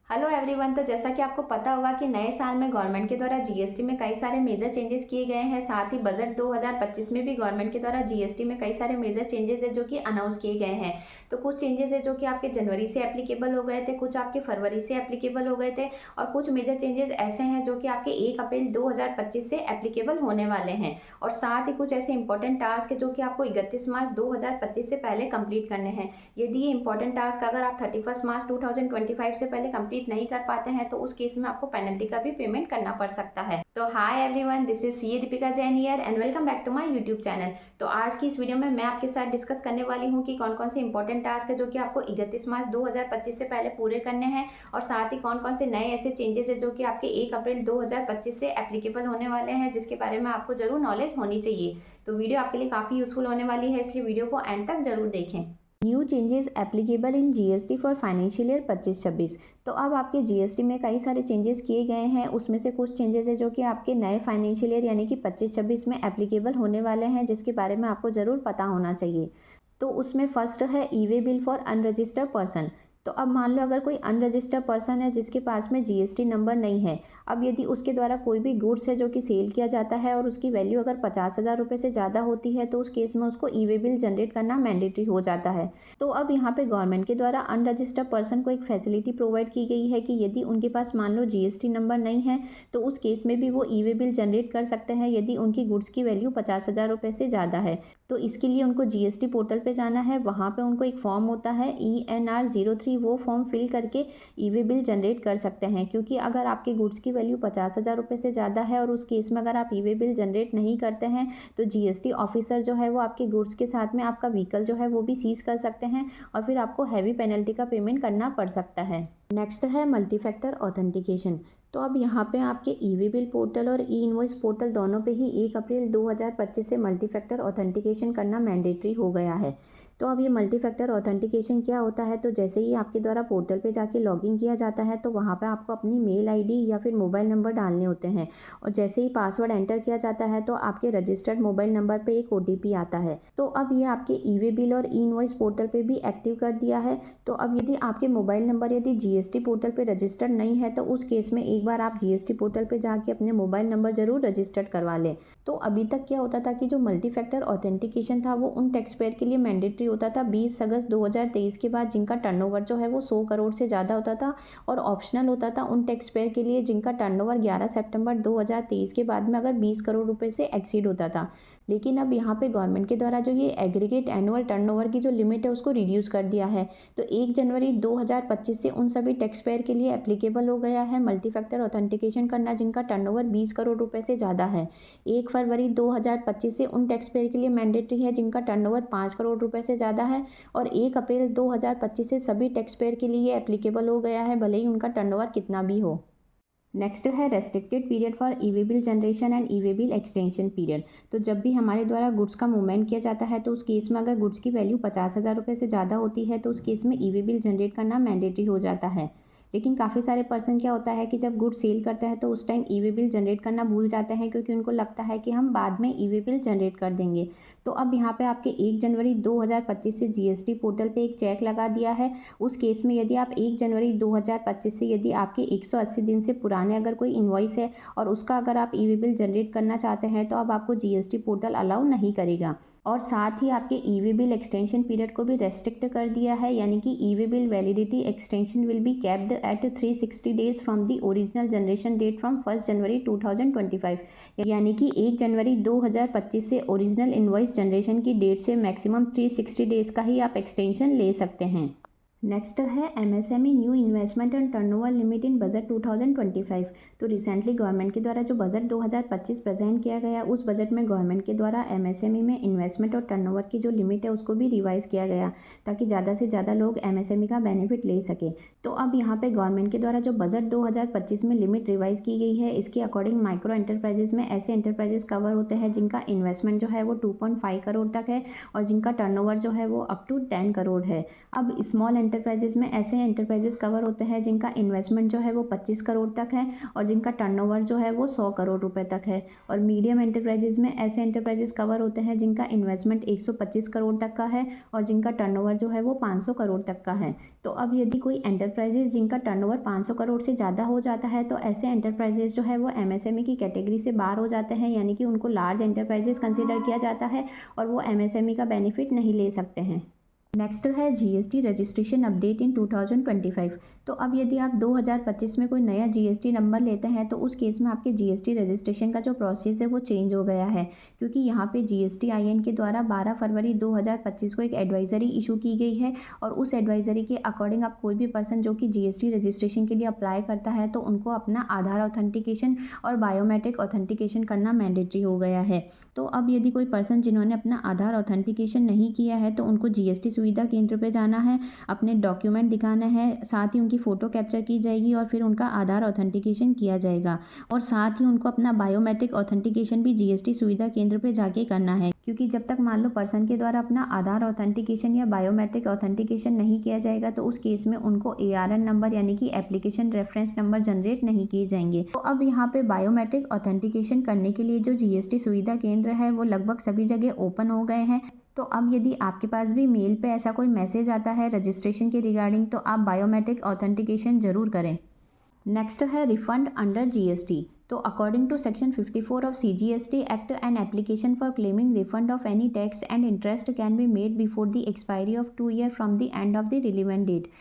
Hello everyone. तो जैसा कि आपको पता होगा कि नए साल में गवर्नमेंट के द्वारा जीएसटी में कई सारे मेजर चेंजेस किए गए हैं। साथ ही बजट 2025 में भी गवर्नमेंट के द्वारा जीएसटी में कई सारे मेजर चेंजेस है जो कि अनाउंस किए गए हैं। तो कुछ चेंजेस है जो कि आपके जनवरी से एप्लीकेबल हो गए थे, कुछ आपके फरवरी से एप्लीकेबल हो गए थे और कुछ मेजर चेंजेस ऐसे हैं जो कि आपके 1 अप्रैल 2025 से एप्लीकेबल होने वाले हैं। और साथ ही कुछ ऐसे इंपॉर्टेंट टास्क है जो कि आपको 31 मार्च 2025 से पहले कंप्लीट करने हैं। यदि ये इंपॉर्टेंट टास्क अगर आप 31 मार्च 2025 से पहले कंप्लीट नहीं कर पाते हैं तो उस केस में आपको पेनल्टी का भी पेमेंट करना पड़ सकता है। तो hi everyone, this is C Deepika Jain here and welcome back to my YouTube channel. तो आज की इस वीडियो में मैं आपके साथ डिस्कस करने वाली हूँ कि कौन कौन से इंपॉर्टेंट टास्क है जो कि आपको 31 मार्च 2025 से पहले पूरे करने हैं और साथ ही कौन कौन से नए ऐसे चेंजेस है जो कि आपके 1 अप्रैल 2025 से एप्लीकेबल होने वाले हैं, जिसके बारे में आपको जरूर नॉलेज होनी चाहिए। तो वीडियो आपके लिए काफ़ी यूजफुल होने वाली है, इसलिए वीडियो को एंड तक जरूर देखें। New changes applicable in GST for financial year 25-26। तो अब आपके जीएसटी में कई सारे चेंजेस किए गए हैं, उसमें से कुछ चेंजेस है जो कि आपके नए फाइनेंशियल ईयर यानी कि 25-26 में एप्लीकेबल होने वाले हैं, जिसके बारे में आपको ज़रूर पता होना चाहिए। तो उसमें फर्स्ट है E way bill for unregistered person. तो अब मान लो अगर कोई अनरजिस्टर्ड पर्सन है जिसके पास में जीएसटी नंबर नहीं है, अब यदि उसके द्वारा कोई भी गुड्स है जो कि सेल किया जाता है और उसकी वैल्यू अगर 50,000 रुपये से ज़्यादा होती है तो उस केस में उसको ई वे बिल जनरेट करना मैंडेटरी हो जाता है। तो अब यहाँ पे गवर्नमेंट के द्वारा अनरजिस्टर्ड पर्सन को एक फैसिलिटी प्रोवाइड की गई है कि यदि उनके पास मान लो जीएसटी नंबर नहीं है तो उस केस में भी वो ई वे बिल जनरेट कर सकते हैं यदि उनकी गुड्स की वैल्यू 50,000 रुपये से ज़्यादा है। तो इसके लिए उनको जीएसटी पोर्टल पे जाना है, वहाँ पे उनको एक फॉर्म होता है ENR03, वो फॉर्म फिल करके ई वे बिल जनरेट कर सकते हैं। क्योंकि अगर आपके गुड्स की वैल्यू 50,000 रुपये से ज़्यादा है और उस केस में अगर आप ई वे बिल जनरेट नहीं करते हैं तो जीएसटी ऑफिसर जो है वो आपके गुड्स के साथ में आपका व्हीकल जो है वो भी सीज कर सकते हैं और फिर आपको हैवी पेनल्टी का पेमेंट करना पड़ सकता है। नेक्स्ट है मल्टी फैक्टर ऑथेंटिकेशन। तो अब यहाँ पे आपके ई वे बिल पोर्टल और ई इनवॉइस पोर्टल दोनों पे ही 1 अप्रैल 2025 से मल्टी फैक्टर ऑथेंटिकेशन करना मैंडेटरी हो गया है। तो अब ये मल्टी फैक्टर ऑथेंटिकेशन क्या होता है, तो जैसे ही आपके द्वारा पोर्टल पे जाके लॉगिन किया जाता है तो वहाँ पे आपको अपनी मेल आईडी या फिर मोबाइल नंबर डालने होते हैं और जैसे ही पासवर्ड एंटर किया जाता है तो आपके रजिस्टर्ड मोबाइल नंबर पे एक OTP आता है। तो अब ये आपके ई वे बिल और ई इनवॉइस पोर्टल पे भी एक्टिव कर दिया है। तो अब यदि आपके मोबाइल नंबर यदि जीएसटी पोर्टल पे रजिस्टर्ड नहीं है तो उस केस में एक बार आप जीएसटी पोर्टल पे जाके अपने मोबाइल नंबर जरूर रजिस्टर्ड करवा लें। तो अभी तक क्या होता था कि जो मल्टी फैक्टर ऑथेंटिकेशन था वो उन टैक्स पेयर के लिए मैंडेटरी होता था 20 अगस्त 2023 के बाद जिनका टर्नओवर जो है वो 100 करोड़ से ज़्यादा होता था, और ऑप्शनल होता था उन टैक्स पेयर के लिए जिनका टर्नओवर 11 सितंबर 2023 के बाद में अगर 20 करोड़ रुपए से एक्सीड होता था। लेकिन अब यहाँ पे गवर्नमेंट के द्वारा जो ये एग्रीगेट एनुअल टर्नओवर की जो लिमिट है उसको रिड्यूस कर दिया है। तो 1 जनवरी 2025 से उन सभी टैक्स पेयर के लिए एप्लीकेबल हो गया है मल्टी फैक्टर ऑथेंटिकेशन करना जिनका टर्नओवर 20 करोड़ रुपए से ज़्यादा है। 1 फरवरी 2025 से उन टैक्स पेयर के लिए मैंडेटरी है जिनका टर्नओवर 5 करोड़ रुपए से ज़्यादा है, और 1 अप्रैल 2025 से सभी टैक्स पेयर के लिए एप्लीकेबल हो गया है भले ही उनका टर्नओवर कितना भी हो। नेक्स्ट है restricted period for E way bill generation and E way bill extension period. तो जब भी हमारे द्वारा गुड्स का मूवमेंट किया जाता है तो उस केस में अगर गुड्स की वैल्यू 50,000 रुपये से ज़्यादा होती है तो उस केस में ई वे बिल जनरेट करना मैंडेटरी हो जाता है। लेकिन काफ़ी सारे पर्सन क्या होता है कि जब गुड्स सेल करते हैं तो उस टाइम ई वे बिल जनरेट करना भूल जाते हैं क्योंकि उनको लगता है कि हम बाद में ई वे बिल जनरेट कर देंगे। तो अब यहाँ पे आपके 1 जनवरी 2025 से जीएसटी पोर्टल पे एक चेक लगा दिया है। उस केस में यदि आप 1 जनवरी 2025 से यदि आपके 180 दिन से पुराने अगर कोई इन्वॉइस है और उसका अगर आप ई वे बिल जनरेट करना चाहते हैं तो अब आपको जीएसटी पोर्टल अलाउ नहीं करेगा। और साथ ही आपके E way bill extension period को भी रेस्ट्रिक्ट कर दिया है, यानी कि E way bill validity extension will be capped at 360 days from the original generation date from 1 जनवरी 2025। यानी कि 1 जनवरी 2025 से ओरिजिनल इनवॉइस जनरेशन की डेट से मैक्सिमम 360 डेज का ही आप एक्सटेंशन ले सकते हैं। नेक्स्ट है MSME new investment and turnover limit in budget 2025। तो रिसेंटली गवर्नमेंट के द्वारा जो बजट 2025 प्रेजेंट किया गया उस बजट में गवर्नमेंट के द्वारा एमएसएमई में इन्वेस्टमेंट और टर्नओवर की जो लिमिट है उसको भी रिवाइज किया गया ताकि ज़्यादा से ज़्यादा लोग एमएसएमई का बेनिफिट ले सके। तो अब यहाँ पे गवर्नमेंट के द्वारा जो बजट 2025 में लिमिट रिवाइज की गई है इसके अकॉर्डिंग माइक्रो एंटरप्राइजेज में ऐसे एंटरप्राइजेस कवर होते हैं जिनका इन्वेस्टमेंट जो है वो 2.5 करोड़ तक है और जिनका टर्नओवर जो है वो अप टू 10 करोड़ है। अब स्मॉल एंटरप्राइजेज में ऐसे एंटरप्राइजेज कवर होते हैं जिनका इन्वेस्टमेंट जो है वो 25 करोड़ तक है और जिनका टर्नओवर जो है वो 100 करोड़ रुपए तक है। और मीडियम एंटरप्राइजेज में ऐसे एंटरप्राइजेज कवर होते हैं जिनका इन्वेस्टमेंट 125 करोड़ तक का है और जिनका टर्नओवर जो है वो 500 करोड़ तक का है। तो अब यदि कोई एंटरप्राइजेज जिनका टर्नओवर 500 करोड़ से ज़्यादा हो जाता है तो ऐसे एंटरप्राइजेज जो है वो एमएसएमई की कैटेगरी से बाहर हो जाते हैं, यानी कि उनको लार्ज एंटरप्राइजेज कंसिडर किया जाता है और वो एमएसएमई का बेनिफिट नहीं ले सकते हैं। नेक्स्ट है जीएसटी रजिस्ट्रेशन अपडेट इन 2025। तो अब यदि आप 2025 में कोई नया जीएसटी नंबर लेते हैं तो उस केस में आपके जीएसटी रजिस्ट्रेशन का जो प्रोसेस है वो चेंज हो गया है, क्योंकि यहाँ पे जीएसटीआईएन के द्वारा 12 फरवरी 2025 को एक एडवाइजरी इशू की गई है और उस एडवाइजरी के अकॉर्डिंग अब कोई भी पर्सन जो कि जीएसटी रजिस्ट्रेशन के लिए अप्लाई करता है तो उनको अपना आधार ऑथेंटिकेशन और बायोमेट्रिक ऑथेंटिकेशन करना मैंडेटरी हो गया है। तो अब यदि कोई पर्सन जिन्होंने अपना आधार ऑथेंटिकेशन नहीं किया है तो उनको जीएसटी सुविधा केंद्र पे जाना है, अपने डॉक्यूमेंट दिखाना है, साथ ही उनकी फ़ोटो कैप्चर की जाएगी और फिर उनका आधार ऑथेंटिकेशन किया जाएगा और साथ ही उनको अपना बायोमेट्रिक ऑथेंटिकेशन भी जीएसटी सुविधा केंद्र पे जाके करना है, क्योंकि जब तक मान लो पर्सन के द्वारा अपना आधार ऑथेंटिकेशन या बायोमेट्रिक ऑथेंटिकेशन नहीं किया जाएगा तो उस केस में उनको एआरएन नंबर यानी कि एप्लीकेशन रेफरेंस नंबर जनरेट नहीं किए जाएंगे। तो अब यहाँ पे बायोमेट्रिक ऑथेंटिकेशन करने के लिए जो जीएसटी सुविधा केंद्र है वो लगभग सभी जगह ओपन हो गए हैं। तो अब यदि आपके पास भी मेल पे ऐसा कोई मैसेज आता है रजिस्ट्रेशन के रिगार्डिंग तो आप बायोमेट्रिक ऑथेंटिकेशन ज़रूर करें। नेक्स्ट है रिफंड अंडर जीएसटी। तो according to section 54 of CGST act an application for claiming refund of any tax and interest can be made before the expiry of 2 year from the end of the relevant date.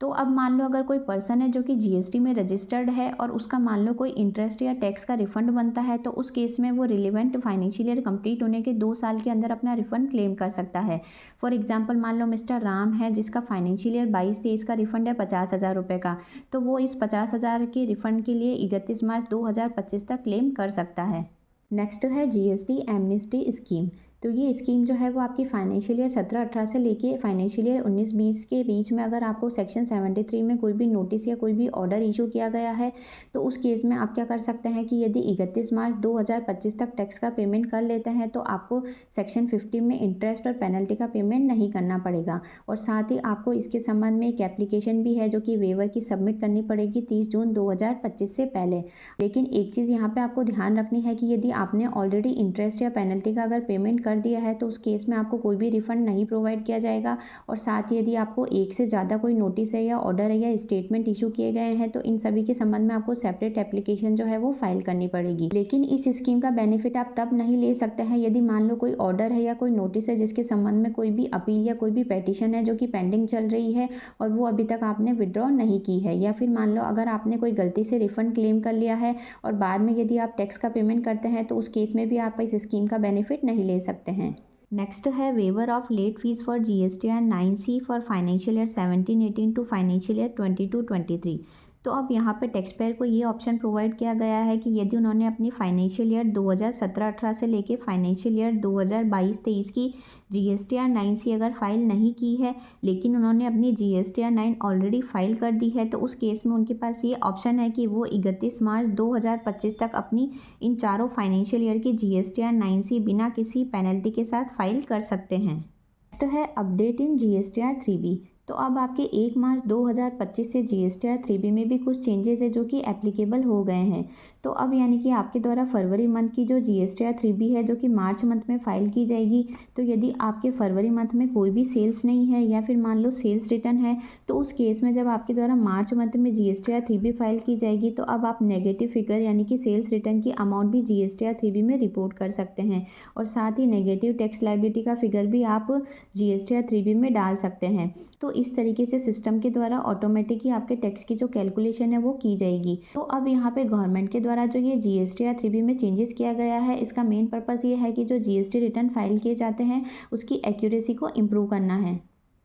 तो अब मान लो अगर कोई person है जो कि GST में registered है और उसका मान लो कोई इंटरेस्ट या टैक्स का रिफंड बनता है तो उस केस में वो रिलेवेंट फाइनेंशियल ईयर कंप्लीट होने के 2 साल के अंदर अपना रिफंड क्लेम कर सकता है। फॉर एग्जांपल मान लो मिस्टर राम है जिसका फाइनेंशियल ईयर 22-23 का रिफंड है 50,000 रुपये का, तो वो इस 50,000 के रिफंड के लिए 31 मार्च 2025 तक क्लेम कर सकता है। नेक्स्ट है जीएसटी एमनेस्टी स्कीम। तो ये स्कीम जो है वो आपकी फाइनेंशियल ईयर 17-18 से लेके फाइनेंशियल ईयर 19-20 के बीच में अगर आपको सेक्शन 73 में कोई भी नोटिस या कोई भी ऑर्डर इशू किया गया है तो उस केस में आप क्या कर सकते हैं कि यदि 31 मार्च 2025 तक टैक्स का पेमेंट कर लेते हैं तो आपको सेक्शन 50 में इंटरेस्ट और पेनल्टी का पेमेंट नहीं करना पड़ेगा। और साथ ही आपको इसके संबंध में एक एप्लीकेशन भी है जो कि वेवर की सबमिट करनी पड़ेगी 30 जून 2025 से पहले। लेकिन एक चीज़ यहाँ पर आपको ध्यान रखनी है कि यदि आपने ऑलरेडी इंटरेस्ट या पेनल्टी का अगर पेमेंट कर दिया है तो उस केस में आपको कोई भी रिफंड नहीं प्रोवाइड किया जाएगा। और साथ ही यदि आपको एक से ज़्यादा कोई नोटिस है या ऑर्डर है या स्टेटमेंट इशू किए गए हैं तो इन सभी के संबंध में आपको सेपरेट एप्लीकेशन जो है वो फाइल करनी पड़ेगी। लेकिन इस स्कीम का बेनिफिट आप तब नहीं ले सकते हैं यदि मान लो कोई ऑर्डर है या कोई नोटिस है जिसके संबंध में कोई भी अपील या कोई भी पेटिशन है जो कि पेंडिंग चल रही है और वो अभी तक आपने विड्रॉ नहीं की है, या फिर मान लो अगर आपने कोई गलती से रिफंड क्लेम कर लिया है और बाद में यदि आप टैक्स का पेमेंट करते हैं तो उस केस में भी आप इस स्कीम का बेनिफिट नहीं ले सकते हैं। नेक्स्ट है waiver of late fee for GST and 9C for financial year 17-18 to financial year 22-23। तो अब यहाँ पे टैक्स पेयर को ये ऑप्शन प्रोवाइड किया गया है कि यदि उन्होंने अपनी फाइनेंशियल ईयर 2017-18 से लेके फाइनेंशियल ईयर 2022-23 की जीएसटी आर 9C अगर फाइल नहीं की है लेकिन उन्होंने अपनी जीएसटी आर 9 ऑलरेडी फाइल कर दी है तो उस केस में उनके पास ये ऑप्शन है कि वो 31 मार्च 2025 तक अपनी इन चारों फाइनेंशियल ईयर की जीएसटी आर 9C बिना किसी पेनल्टी के साथ फाइल कर सकते हैं। नेक्स्ट है update in GST R 3B। तो अब आपके 1 मार्च 2025 से जीएसटी आर 3B में भी कुछ चेंजेस है जो कि एप्लीकेबल हो गए हैं। तो अब यानी कि आपके द्वारा फरवरी मंथ की जो जीएसटी आर 3B है जो कि मार्च मंथ में फ़ाइल की जाएगी, तो यदि आपके फरवरी मंथ में कोई भी सेल्स नहीं है या फिर मान लो सेल्स रिटर्न है तो उस केस में जब आपके द्वारा मार्च मंथ में जीएसटी आर 3B फाइल की जाएगी तो अब आप नेगेटिव फिगर यानी कि सेल्स रिटर्न की अमाउंट भी जीएसटी आर 3B में रिपोर्ट कर सकते हैं और साथ ही नेगेटिव टैक्स लायबिलिटी का फिगर भी आप जीएसटी आर 3B में डाल सकते हैं। तो इस तरीके से सिस्टम के द्वारा ऑटोमेटिक ही आपके टैक्स की जो कैलकुलेशन है वो की जाएगी। तो अब यहाँ पे गवर्नमेंट के द्वारा जो ये जीएसटी आर 3B में चेंजेस किया गया है इसका मेन पर्पस ये है कि जो जीएसटी रिटर्न फाइल किए जाते हैं उसकी एक्यूरेसी को इम्प्रूव करना है।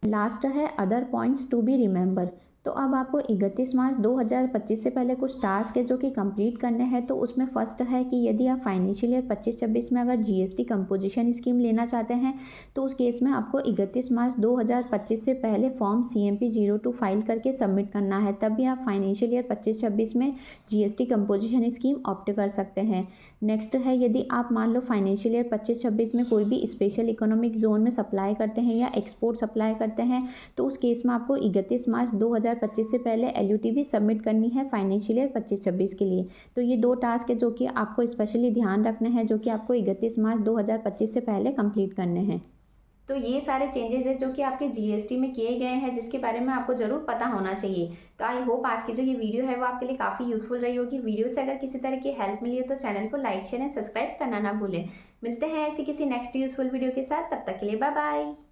लास्ट है other points to be remember. तो अब आपको 31 मार्च 2025 से पहले कुछ टास्क है जो कि कंप्लीट करने हैं। तो उसमें फर्स्ट है कि यदि आप फाइनेंशियल ईयर 25-26 में अगर जीएसटी कंपोजिशन स्कीम लेना चाहते हैं तो उस केस में आपको 31 मार्च 2025 से पहले फॉर्म CMP 02 फाइल करके सबमिट करना है, तब भी आप फाइनेंशियल ईयर 25-26 में जीएसटी कंपोजिशन स्कीम ऑप्ट कर सकते हैं। नेक्स्ट है, यदि आप मान लो फाइनेंशियल ईयर 25-26 में कोई भी स्पेशल इकोनॉमिक जोन में सप्लाई करते हैं या एक्सपोर्ट सप्लाई करते हैं तो उस केस में आपको 31 मार्च 2025 से पहले LUT भी सबमिट करनी है फाइनेंशियल ईयर 25-26 के लिए। तो ये 2 टास्क है जो कि आपको स्पेशली ध्यान रखने हैं, जो कि आपको 31 मार्च 2025 से पहले कंप्लीट करने हैं। तो ये सारे चेंजेस हैं जो कि आपके जीएसटी में किए गए हैं, जिसके बारे में आपको ज़रूर पता होना चाहिए। तो आई होप आज की जो ये वीडियो है वो आपके लिए काफ़ी यूज़फुल रही होगी। वीडियो से अगर किसी तरह की हेल्प मिली हो तो चैनल को लाइक शेयर एंड सब्सक्राइब करना ना भूलें। मिलते हैं ऐसी किसी नेक्स्ट यूज़फुल वीडियो के साथ, तब तक के लिए बाय बाय।